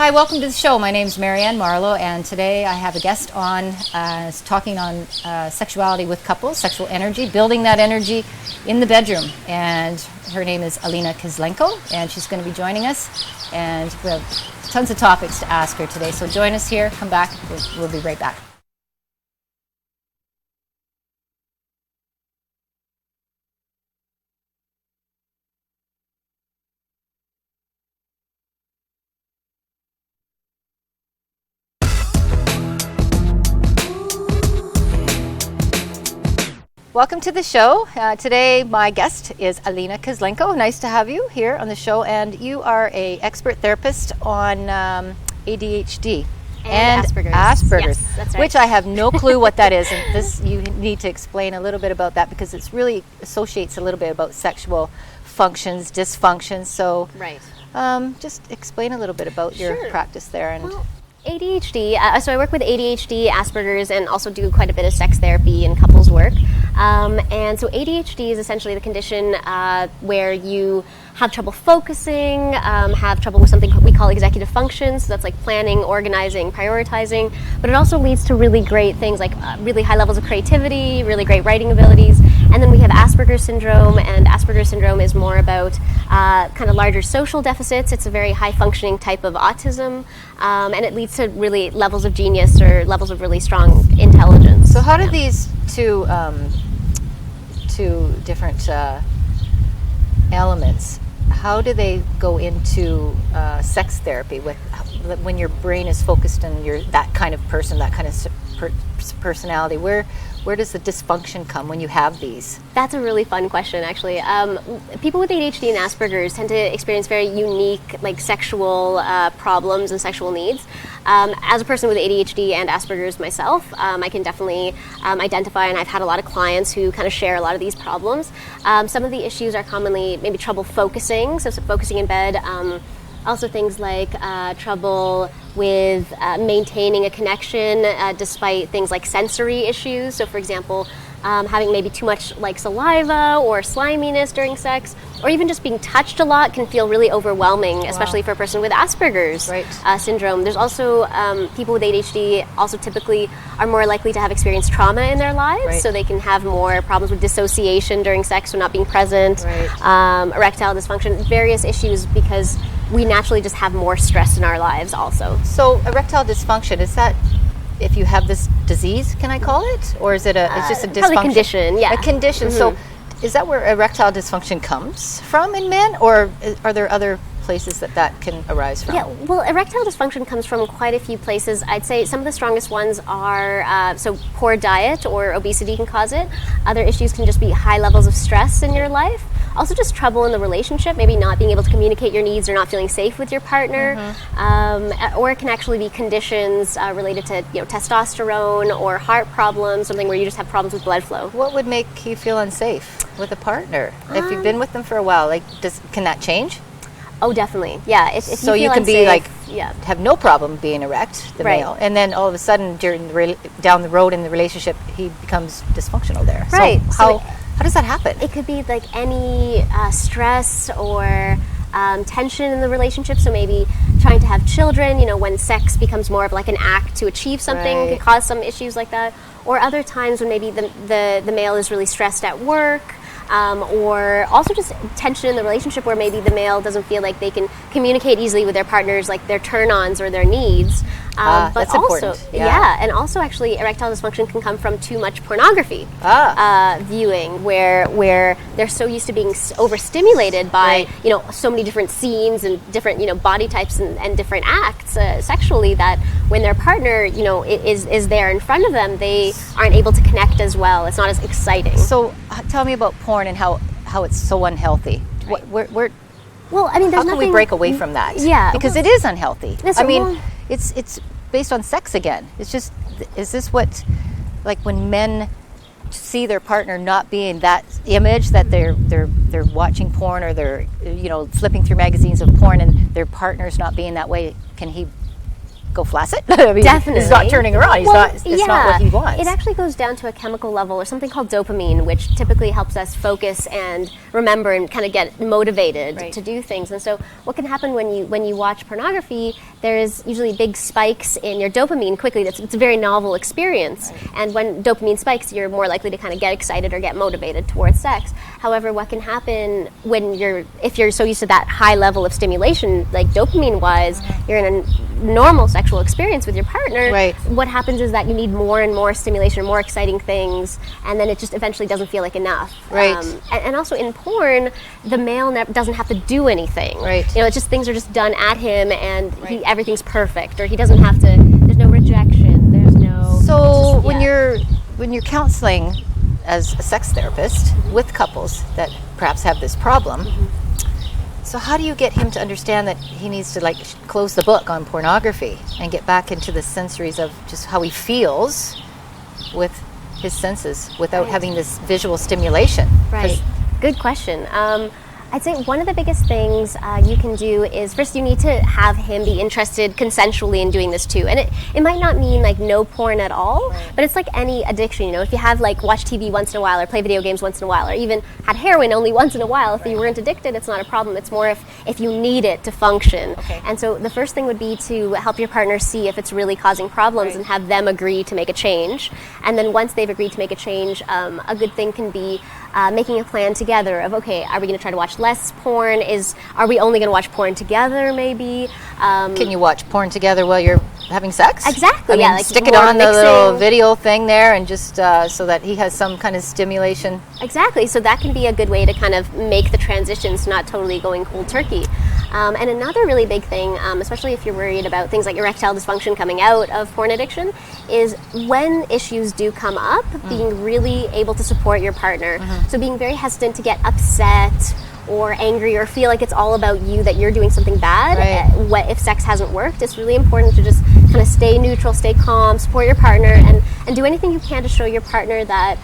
Hi, welcome to the show. My name is Marianne Marlowe, and today I have a guest on talking on sexuality with couples, sexual energy, building that energy in the bedroom. And her name is Alina Kizlenko, and she's going to be joining us. And we have tons of topics to ask her today. So join us here. Come back. We'll be right back. Welcome to the show. Today my guest is Alina Kizlenko. Nice to have you here on the show, and you are an expert therapist on ADHD and Asperger's. Asperger's, yes, that's right. Which I have no clue what that is, and this you need to explain a little bit about that because it's really associates a little bit about sexual functions, dysfunctions. So right. Just explain a little bit about your practice there. And well, ADHD, so I work with ADHD, Asperger's, and also do quite a bit of sex therapy and couples work. And so ADHD is essentially the condition where you have trouble focusing, have trouble with something we call executive functions. So that's like planning, organizing, prioritizing. But it also leads to really great things like really high levels of creativity, really great writing abilities. And then we have Asperger's syndrome, and Asperger's syndrome is more about kind of larger social deficits. It's a very high functioning type of autism, and it leads to really levels of genius or levels of really strong intelligence. So how do these two different elements, how do they go into sex therapy with when your brain is focused on that kind of person, that kind of personality? Where does the dysfunction come when you have these? That's a really fun question, actually. People with ADHD and Asperger's tend to experience very unique, like sexual problems and sexual needs. As a person with ADHD and Asperger's myself, I can definitely identify, and I've had a lot of clients who kind of share a lot of these problems. Some of the issues are commonly maybe trouble focusing, so focusing in bed. Also things like trouble with maintaining a connection despite things like sensory issues. So for example, having maybe too much like saliva or sliminess during sex, or even just being touched a lot can feel really overwhelming, especially for a person with Asperger's syndrome. There's also people with ADHD also typically are more likely to have experienced trauma in their lives, so they can have more problems with dissociation during sex or not being present, erectile dysfunction, various issues because we naturally just have more stress in our lives also. So erectile dysfunction, is that if you have this disease, can I call it? Or is it it's just a dysfunction? Probably condition, yeah. A condition. Mm-hmm. So is that where erectile dysfunction comes from in men? Or are there other places that can arise from? Yeah, well, erectile dysfunction comes from quite a few places. I'd say some of the strongest ones are, so poor diet or obesity can cause it. Other issues can just be high levels of stress in your life. Also just trouble in the relationship, maybe not being able to communicate your needs or not feeling safe with your partner. Or it can actually be conditions related to testosterone or heart problems, something where you just have problems with blood flow. What would make you feel unsafe with a partner? If you've been with them for a while, can that change? Oh, definitely. Yeah. If so you can unsafe, be have no problem being erect, the male, and then all of a sudden down the road in the relationship, he becomes dysfunctional there. Right. So how does that happen? It could be like any stress or tension in the relationship. So maybe trying to have children, when sex becomes more of like an act to achieve something, can cause some issues like that. Or other times when maybe the male is really stressed at work. Or also just tension in the relationship where maybe the male doesn't feel like they can communicate easily with their partners, like their turn-ons or their needs. But that's also, important. and also actually erectile dysfunction can come from too much pornography viewing, where they're so used to being overstimulated by so many different scenes and different body types and different acts sexually that when their partner is there in front of them, they aren't able to connect as well. It's not as exciting. So tell me about porn and how it's so unhealthy. Well, I mean, how can we break away from that? Yeah, because it is unhealthy. It's based on sex again. It's just, is this what, like when men see their partner not being that image that they're watching porn or they're flipping through magazines of porn and their partner's not being that way, can he go flaccid. I mean, Definitely. he's not turning around. It's not what he wants. It actually goes down to a chemical level or something called dopamine, which typically helps us focus and remember and kind of get motivated to do things. And so what can happen when you watch pornography, there's usually big spikes in your dopamine quickly. It's a very novel experience. Right. And when dopamine spikes, you're more likely to kind of get excited or get motivated towards sex. However, what can happen if you're so used to that high level of stimulation, like dopamine-wise, you're in a normal sexual experience with your partner. Right. What happens is that you need more and more stimulation, more exciting things, and then it just eventually doesn't feel like enough. Right. And also in porn, the male doesn't have to do anything. Right. It's just things are just done at him, and everything's perfect, or he doesn't have to. There's no rejection. There's no. So when you're counseling as a sex therapist with couples that perhaps have this problem, so how do you get him to understand that he needs to close the book on pornography and get back into the sensories of just how he feels with his senses without having this visual stimulation? Right. Good question. I'd say one of the biggest things you can do is first you need to have him be interested consensually in doing this too. And it might not mean no porn at all, but it's like any addiction, if you have watch TV once in a while or play video games once in a while or even had heroin only once in a while, if you weren't addicted, it's not a problem. It's more if you need it to function. Okay. And so the first thing would be to help your partner see if it's really causing problems and have them agree to make a change. And then once they've agreed to make a change, a good thing can be making a plan together of, okay, are we going to try to watch less porn? Are we only going to watch porn together, maybe? Can you watch porn together while you're having sex? Exactly, I mean, stick it on the little video thing there and just so that he has some kind of stimulation. Exactly, so that can be a good way to kind of make the transitions, not totally going cold turkey. And another really big thing, especially if you're worried about things like erectile dysfunction coming out of porn addiction, is when issues do come up, being really able to support your partner. So being very hesitant to get upset or angry or feel like it's all about you, that you're doing something bad. If sex hasn't worked, it's really important to just kind of stay neutral, stay calm, support your partner, and do anything you can to show your partner that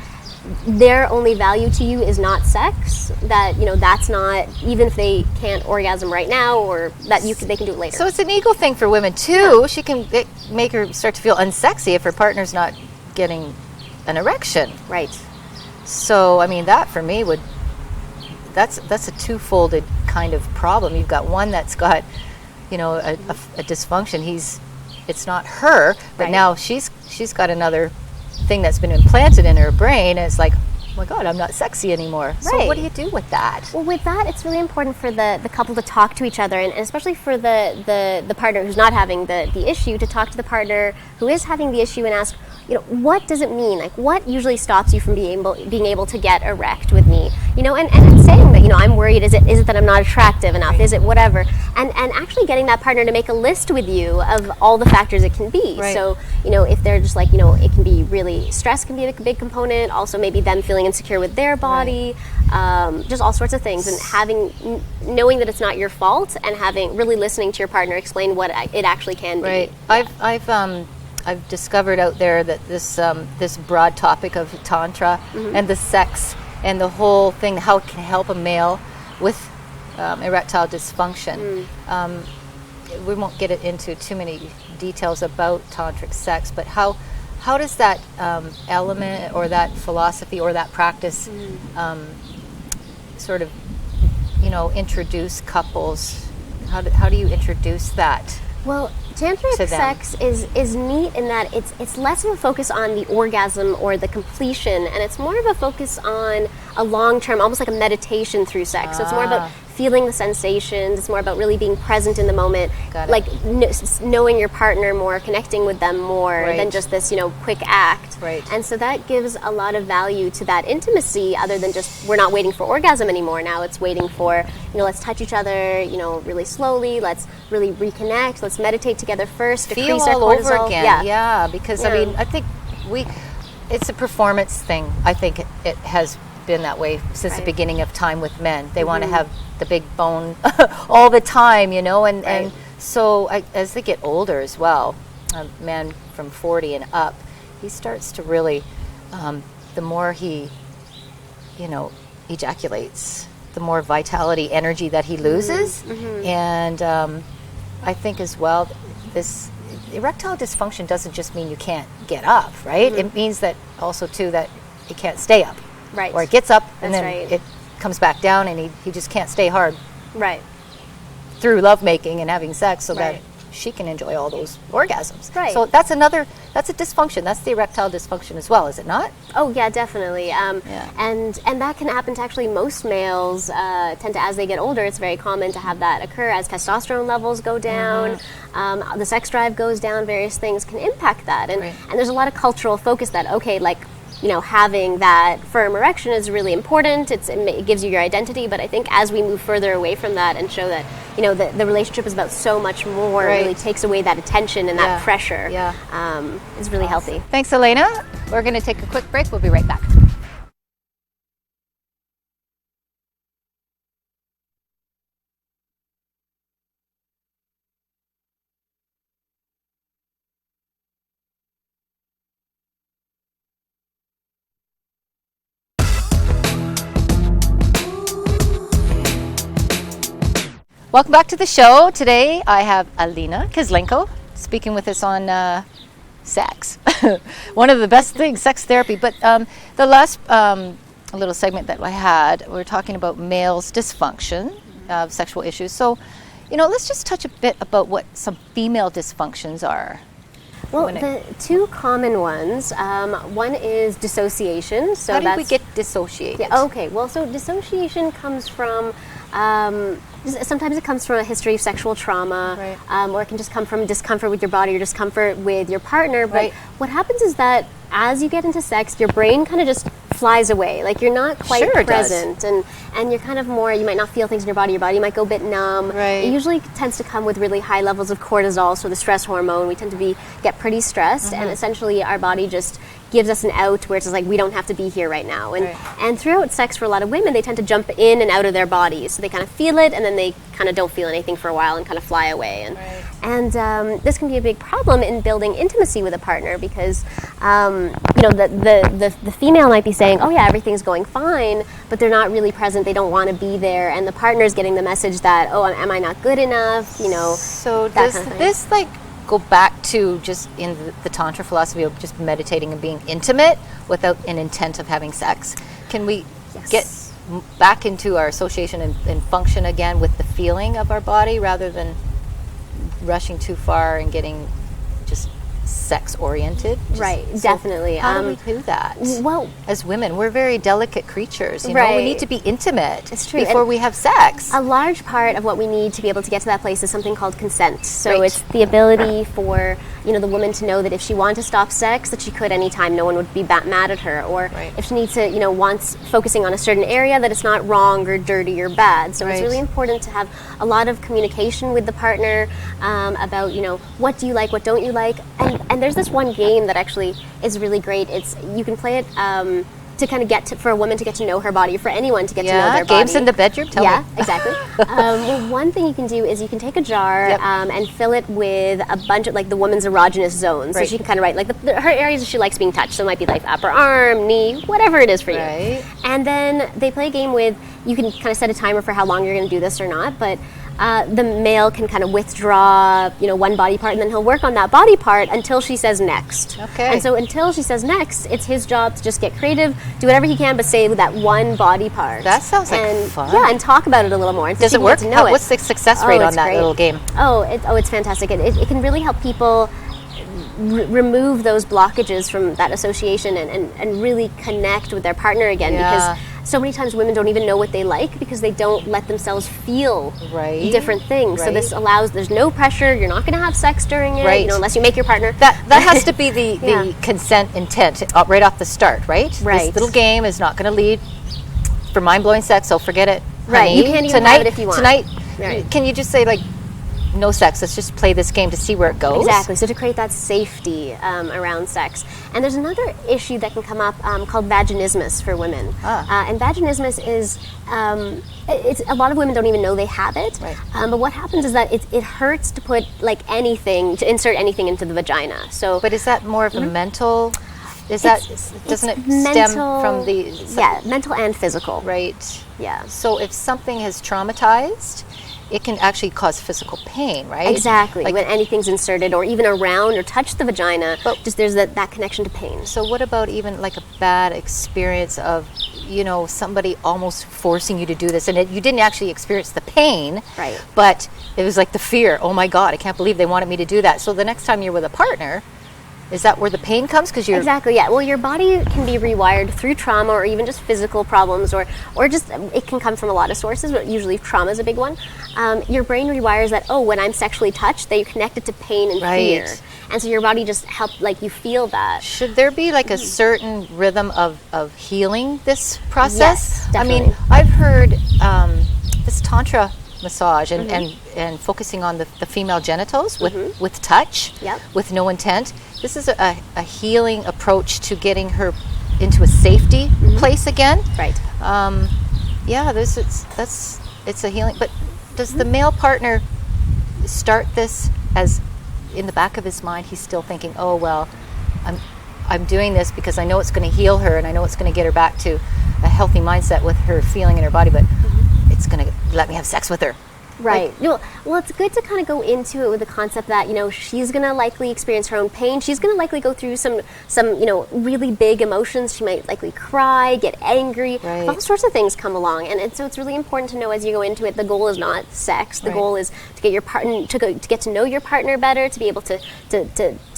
their only value to you is not sex, that that's not, even if they can't orgasm right now, or that they can do it later. So it's an ego thing for women too. She can make her start to feel unsexy if her partner's not getting an erection. Right. So I mean, that for me that's a two-folded kind of problem. You've got one that's got a dysfunction. It's not her, but now she's got another thing that's been implanted in her brain, and it's like, oh my God, I'm not sexy anymore. So what do you do with that? Well, with that, it's really important for the couple to talk to each other, and especially for the partner who's not having the issue, to talk to the partner who is having the issue and ask, what does it mean? What usually stops you from being able to get erect with me? And saying that, I'm worried. Is it that I'm not attractive enough? Is it whatever? And actually getting that partner to make a list with you of all the factors it can be. Right. So, if they're just it can be really, stress can be a big component. Also, maybe them feeling insecure with their body, just all sorts of things. And knowing that it's not your fault, and really listening to your partner explain what it actually can be. Right. I've discovered out there that this broad topic of tantra and the sex and the whole thing, how it can help a male with erectile dysfunction. We won't get into too many details about tantric sex, but how does that element or that philosophy or that practice sort of introduce couples? How do you introduce that? Well, tantric sex is neat in that it's less of a focus on the orgasm or the completion, and it's more of a focus on a long-term, almost like a meditation through sex. So it's more about feeling the sensations. It's more about really being present in the moment, knowing your partner more, connecting with them more than just this, quick act. Right. And so that gives a lot of value to that intimacy, other than just, we're not waiting for orgasm anymore. Now it's waiting for, let's touch each other, really slowly. Let's really reconnect. Let's meditate together first. Feel all over again. Yeah, because I mean, I think it's a performance thing. I think it has been that way since the beginning of time with men. They want to have the big bone all the time, and so as they get older as well, a man from 40 and up, he starts to really, the more he, ejaculates, the more vitality, energy that he loses. And I think as well, this erectile dysfunction doesn't just mean you can't get up, right? Mm-hmm. It means that also too that it can't stay up. Right. Or it gets up and That's then right. it comes back down, and he just can't stay hard Right. through lovemaking and having sex so Right. that she can enjoy all those orgasms. Right. So that's a dysfunction. That's the erectile dysfunction as well, is it not? Oh yeah, definitely. And that can happen to actually most males. Tend to, as they get older, it's very common to have that occur as testosterone levels go down, the sex drive goes down. Various things can impact that, and there's a lot of cultural focus that having that firm erection is really important. It gives you your identity, but I think as we move further away from that and show that the relationship is about so much more, it really takes away that attention and that pressure. Is really healthy. Thanks, Elena. We're going to take a quick break. We'll be right back. Welcome back to the show. Today I have Alina Kislenko speaking with us on sex. One of the best things, sex therapy. But the last little segment that I had, we were talking about males' dysfunction of sexual issues. So, let's just touch a bit about what some female dysfunctions are. Well, the two common ones, one is dissociation. So how do we get dissociated? Yeah, okay, well, so dissociation comes from, sometimes it comes from a history of sexual trauma, or it can just come from discomfort with your body or discomfort with your partner. But what happens is that as you get into sex, your brain kind of just flies away. Like you're not quite present, and you're kind of more, you might not feel things in your body might go a bit numb. It usually tends to come with really high levels of cortisol, so the stress hormone. We tend to get pretty stressed, and essentially our body just gives us an out where it's just like, we don't have to be here right now. And throughout sex, for a lot of women, they tend to jump in and out of their bodies. So they kind of feel it, and then they kind of don't feel anything for a while and kind of fly away. And this can be a big problem in building intimacy with a partner because, the female might be saying, oh yeah, everything's going fine, but they're not really present. They don't want to be there. And the partner's getting the message that, oh, am I not good enough? So does this go back to just in the Tantra philosophy of just meditating and being intimate without an intent of having sex? Can we get back into our association and function again with the feeling of our body rather than rushing too far and getting just sex oriented? Definitely. How do we do that? Well, as women, we're very delicate creatures. We need to be intimate before we have sex. A large part of what we need to be able to get to that place is something called consent. So it's the ability for the woman to know that if she wanted to stop sex, that she could anytime. No one would be mad at her. Or if she needs to, wants focusing on a certain area, that it's not wrong or dirty or bad. So it's really important to have a lot of communication with the partner about, what do you like, what don't you like. And there's this one game that actually is really great. You can play it to kind of for a woman to get to know her body, for anyone to get to know their body. Games in the bedroom, tell me. Exactly. Well, one thing you can do is you can take a jar and fill it with a bunch of the woman's erogenous zones. So she can kind of write her areas that she likes being touched. So it might be upper arm, knee, whatever it is for you. And then they play a game with, you can kind of set a timer for how long you're going to do this or not, but the male can kind of withdraw, one body part, and then he'll work on that body part until she says next. And so until she says next, it's his job to just get creative, do whatever he can, but say that one body part. That sounds like fun. Yeah, and talk about it a little more. Does it work? What's the success rate on that little game? It's fantastic. It can really help people remove those blockages from that association and really connect with their partner again, because so many times women don't even know what they like because they don't let themselves feel different things. So this allows, there's no pressure, you're not going to have sex during it, unless you make your partner. That has to be the consent intent right off the start, right? This little game is not going to lead for mind-blowing sex, so forget it. Honey. You can't even have it if you want. Tonight, can you just say no sex, let's just play this game to see where it goes? Exactly, so to create that safety around sex. And there's another issue that can come up called vaginismus for women. And vaginismus is, a lot of women don't even know they have it. But what happens is that it hurts to put anything, to insert anything into the vagina. But is that more of a mental... doesn't it stem from the... mental and physical. So if something has traumatized it can actually cause physical pain, right? Exactly. Like, when anything's inserted or even around or touch the vagina, just there's that connection to pain. so what about even like a bad experience of, somebody almost forcing you to do this, and you didn't actually experience the pain, Right. but it was like the fear, oh my God, I can't believe they wanted me to do that. So the next time you're with a partner, is that where the pain comes? Because you're Exactly, yeah. Well, your body can be rewired through trauma or even just physical problems, or just it can come from a lot of sources, but usually trauma is a big one. Your brain rewires that, when I'm sexually touched, that you connect it to pain and fear. And so your body just you feel that. Should there be like a certain rhythm of healing this process? Yes, definitely. I mean, I've heard this Tantra massage and focusing on the female genitals with touch, Yep. with no intent. This is a healing approach to getting her into a safety place again. Right. Yeah, it's a healing. But does the male partner start this as in the back of his mind? He's still thinking, oh well, I'm doing this because I know it's going to heal her and I know it's going to get her back to a healthy mindset with her feeling in her body, but it's going to let me have sex with her. Right. Well, it's good to kind of go into it with the concept that, she's going to likely experience her own pain. She's going to likely go through some really big emotions. She might likely cry, get angry. Right. All sorts of things come along. And so it's really important to know as you go into it, the goal is not sex. The goal is to get your partner, to get to know your partner better, to be able to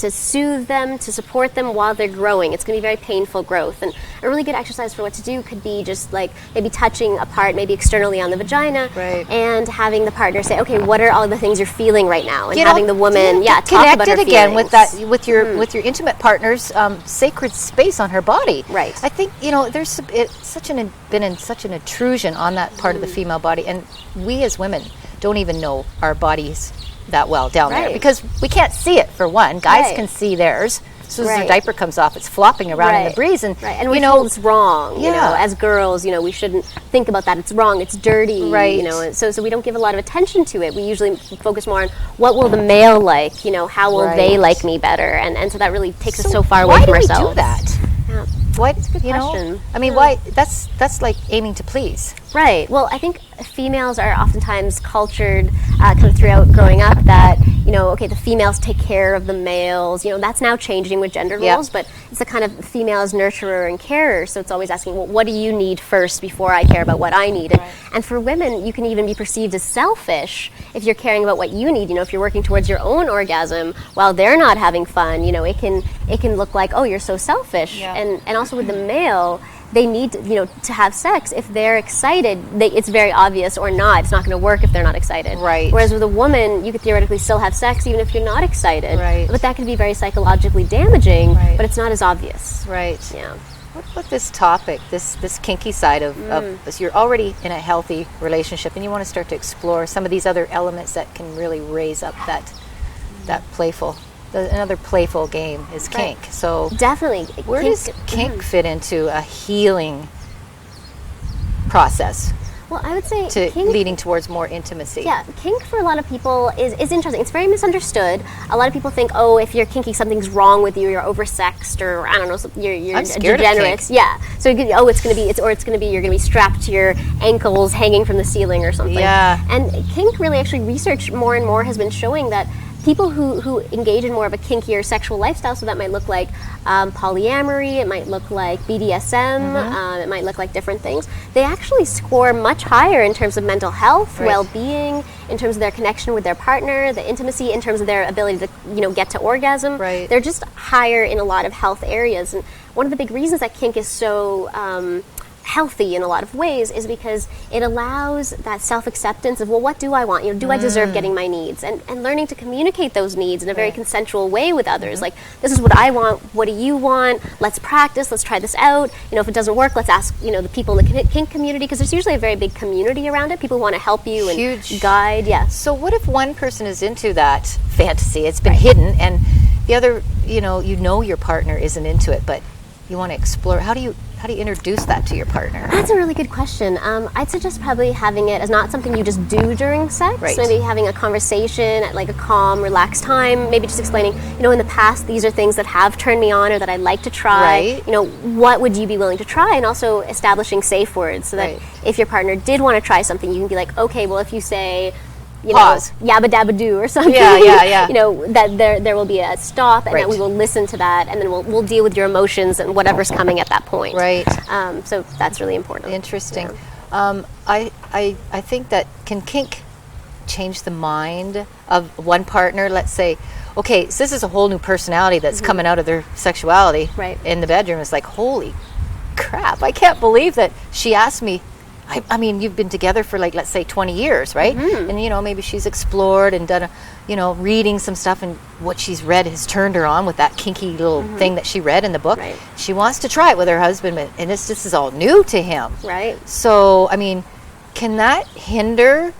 soothe them, to support them while they're growing. It's going to be very painful growth. And a really good exercise for what to do could be just like maybe touching a part, maybe externally on the vagina, and having the partner say, okay, what are all the things you're feeling right now, and having the woman talk about her feelings. Again with your intimate partner's sacred space on her body. Right. I think there's been in such an intrusion on that part of the female body, and we as women don't even know our bodies that well down there because we can't see it. For one, guys can see theirs. As soon as their diaper comes off, it's flopping around in the breeze, and we're told it's wrong. As girls, we shouldn't think about that. It's wrong. It's dirty. Right. So we don't give a lot of attention to it. We usually focus more on what will the male like. How will they like me better? And so that really takes us so far away from ourselves. Why do we do that? Yeah. Why? That's a good question. I mean, why? That's like aiming to please. Right. Well, I think females are oftentimes cultured kind of throughout growing up that, okay, the females take care of the males. That's now changing with gender roles, but it's the kind of female as nurturer and carer. So it's always asking, well, what do you need first before I care about what I need? And for women, you can even be perceived as selfish if you're caring about what you need. If you're working towards your own orgasm while they're not having fun, it can look like, oh, you're so selfish. Yeah. And also with the male, they need to have sex. If they're excited, it's very obvious, or not. It's not going to work if they're not excited. Right. Whereas with a woman, you could theoretically still have sex even if you're not excited. Right. But that can be very psychologically damaging. But it's not as obvious. Right. Yeah. What about this topic, this kinky side of this? You're already in a healthy relationship, and you want to start to explore some of these other elements that can really raise up that playful. Another playful game is kink. So definitely, where does kink fit into a healing process? Well, I would say kink, leading towards more intimacy. Yeah, kink for a lot of people is interesting. It's very misunderstood. A lot of people think, oh, if you're kinky, something's wrong with you. You're oversexed, or I don't know, you're I'm scared degenerate. of kink. Yeah. So it's going to be you're going to be strapped to your ankles, hanging from the ceiling, or something. Yeah. And kink, really, actually, research more and more has been showing that people who engage in more of a kinkier sexual lifestyle, so that might look like polyamory, it might look like BDSM, it might look like different things, they actually score much higher in terms of mental health, well-being, in terms of their connection with their partner, the intimacy, in terms of their ability to get to orgasm. Right. They're just higher in a lot of health areas. And one of the big reasons that kink is so healthy in a lot of ways is because it allows that self-acceptance of, well, what do I want? Do I deserve getting my needs? And learning to communicate those needs in a very consensual way with others. Like, this is what I want. What do you want? Let's practice. Let's try this out. If it doesn't work, let's ask, the people in the kink community, because there's usually a very big community around it. People want to help you and guide. Yeah. So what if one person is into that fantasy? It's been hidden, and the other, your partner isn't into it, but you want to explore. How do you introduce that to your partner? That's a really good question. I'd suggest probably having it as not something you just do during sex. Right. Maybe having a conversation at like a calm, relaxed time. Maybe just explaining, in the past, these are things that have turned me on or that I'd like to try. Right. What would you be willing to try? And also establishing safe words so that if your partner did want to try something, you can be like, okay, well, if you say, Pause. Yabba dabba do or something. Yeah. That there will be a stop, and Right. that we will listen to that, and then we'll deal with your emotions and whatever's coming at that point. Right. So that's really important. Interesting. Yeah. I think that can kink change the mind of one partner? Let's say, okay, so this is a whole new personality that's coming out of their sexuality Right. in the bedroom. It's like, holy crap, I can't believe that she asked me. I mean, you've been together for like, let's say 20 years, right? And, maybe she's explored and done, reading some stuff, and what she's read has turned her on with that kinky little thing that she read in the book. Right. She wants to try it with her husband, and this is all new to him. Right. So, I mean, can that hinder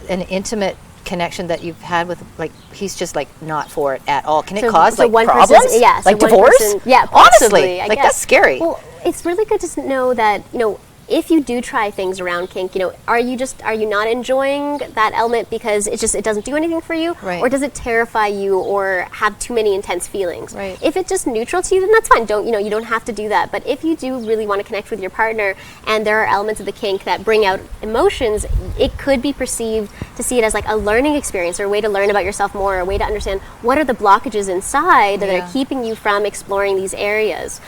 an intimate connection that you've had with, like, he's just like not for it at all? Can it cause like one problems? person's- Like one divorce? person- yeah, Honestly, possibly, I like guess. that's scary. Well, it's really good to know that, if you do try things around kink, are you not enjoying that element because it doesn't do anything for you? Right. Or does it terrify you or have too many intense feelings? Right. If it's just neutral to you, then that's fine. You don't have to do that. But if you do really want to connect with your partner and there are elements of the kink that bring out emotions, it could be perceived to see it as like a learning experience or a way to learn about yourself more, or a way to understand what are the blockages inside that are keeping you from exploring these areas.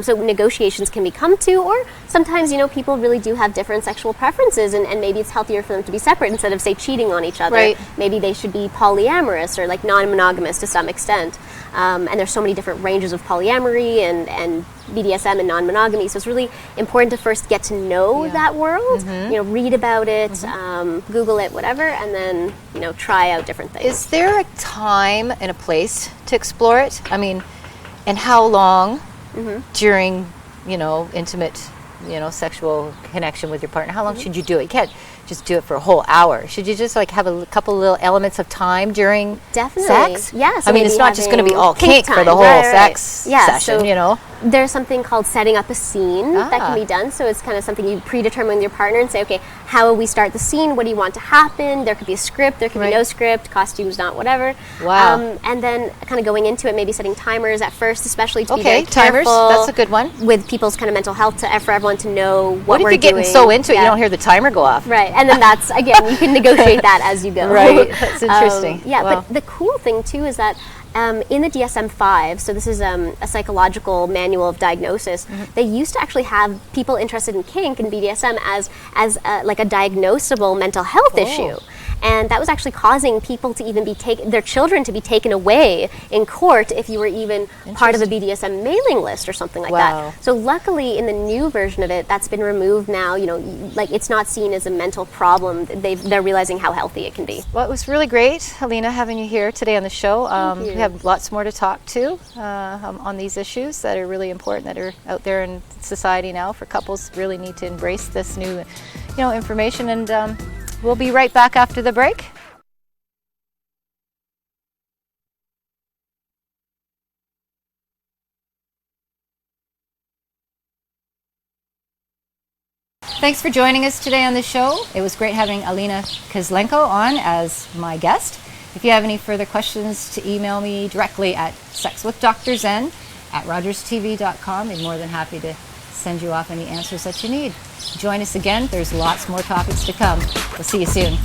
So negotiations can be come to, or sometimes, people really do have different sexual preferences, and maybe it's healthier for them to be separate instead of, say, cheating on each other. Right. Maybe they should be polyamorous or like non-monogamous to some extent. And there's so many different ranges of polyamory and BDSM and non-monogamy. So it's really important to first get to know that world, read about it, Google it, whatever, and then, try out different things. Is there a time and a place to explore it? I mean, and how long during, intimate, sexual connection with your partner? How long should you do it? You can't just do it for a whole hour. Should you just like have a couple little elements of time during Definitely. sex? Yeah. So I mean, it's maybe not just going to be all kink kink for time. the whole Right. sex So session, there's something called setting up a scene that Ah. can be done. So it's kind of something you predetermine with your partner and say, okay, how will we start the scene? What do you want to happen? There could be a script, there could be Right. no script, costumes, not whatever. Wow. And then kind of going into it, maybe setting timers at first, especially to be Okay, very timers. careful That's a good one. with people's kind of mental health, for everyone to know what What if we're you're getting doing. so into it you Yeah. don't hear the timer go off? Right, and then that's, again, you can negotiate that as you go. Right, that's interesting. Yeah, Wow. but the cool thing, too, is that in the DSM-5, so this is a psychological manual of diagnosis, they used to actually have people interested in kink and BDSM as like a diagnosable mental health issue. And that was actually causing people to even their children to be taken away in court if you were even part of a BDSM mailing list or something like Wow. that. So luckily, in the new version of it, that's been removed now. Like it's not seen as a mental problem. They're realizing how healthy it can be. Well, it was really great, Alina, having you here today on the show. Thank you. We have lots more to talk to on these issues that are really important, that are out there in society now for couples. Really need to embrace this new, information. And we'll be right back after the break. Thanks for joining us today on the show. It was great having Alina Kozlenko on as my guest. If you have any further questions, to email me directly at sexwithdrzen@rogerstv.com. I'm more than happy to send you off any answers that you need. Join us again. There's lots more topics to come. We'll see you soon.